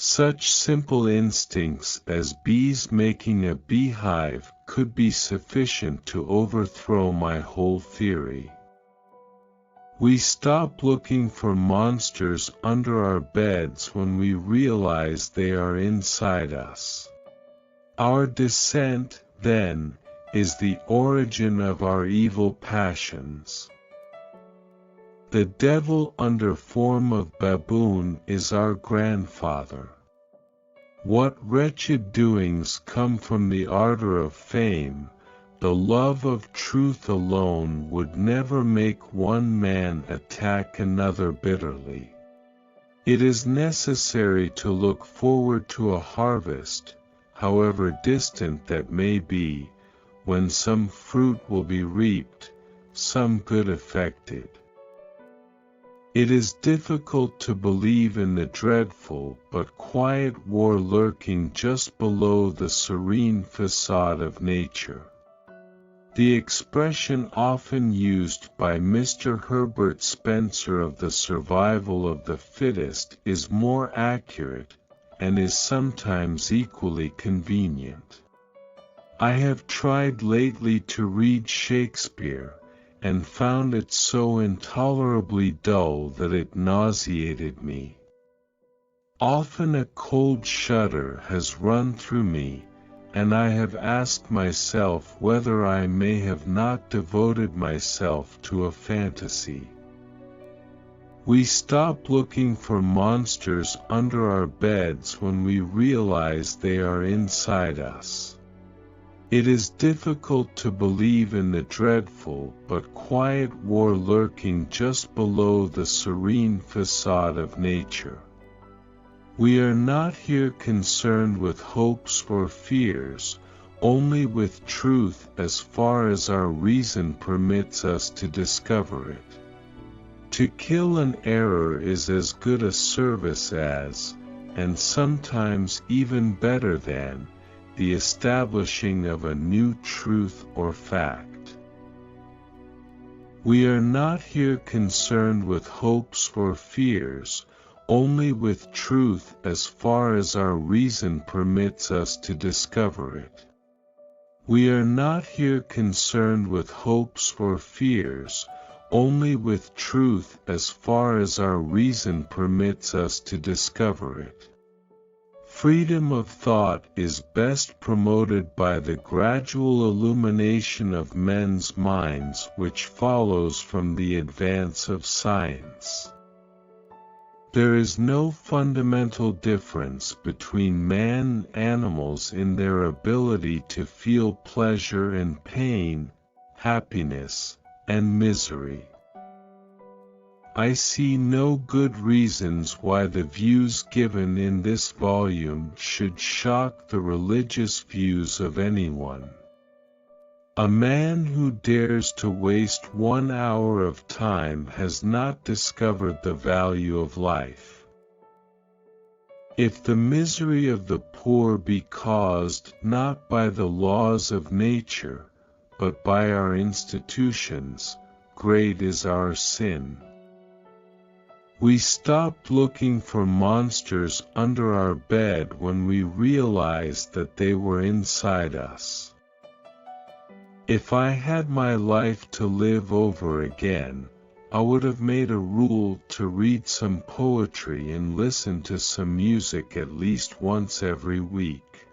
Such simple instincts as bees making a beehive could be sufficient to overthrow my whole theory. We stop looking for monsters under our beds when we realize they are inside us. Our descent, then, is the origin of our evil passions. The devil under form of baboon is our grandfather. What wretched doings come from the ardor of fame! The love of truth alone would never make one man attack another bitterly. It is necessary to look forward to a harvest, however distant that may be, when some fruit will be reaped, some good effected. It is difficult to believe in the dreadful but quiet war lurking just below the serene facade of nature. The expression often used by Mr. Herbert Spencer of the survival of the fittest is more accurate, and is sometimes equally convenient. I have tried lately to read Shakespeare, and found it so intolerably dull that it nauseated me. Often a cold shudder has run through me, and I have asked myself whether I may have not devoted myself to a fantasy. We stop looking for monsters under our beds when we realize they are inside us. It is difficult to believe in the dreadful but quiet war lurking just below the serene facade of nature. We are not here concerned with hopes or fears, only with truth as far as our reason permits us to discover it. To kill an error is as good a service as, and sometimes even better than, the establishing of a new truth or fact. We are not here concerned with hopes or fears, only with truth as far as our reason permits us to discover it. We are not here concerned with hopes or fears, only with truth as far as our reason permits us to discover it. Freedom of thought is best promoted by the gradual illumination of men's minds which follows from the advance of science. There is no fundamental difference between man and animals in their ability to feel pleasure and pain, happiness and misery. I see no good reasons why the views given in this volume should shock the religious views of anyone. A man who dares to waste 1 hour of time has not discovered the value of life. If the misery of the poor be caused not by the laws of nature, but by our institutions, great is our sin. We stopped looking for monsters under our bed when we realized that they were inside us. If I had my life to live over again, I would have made a rule to read some poetry and listen to some music at least once every week.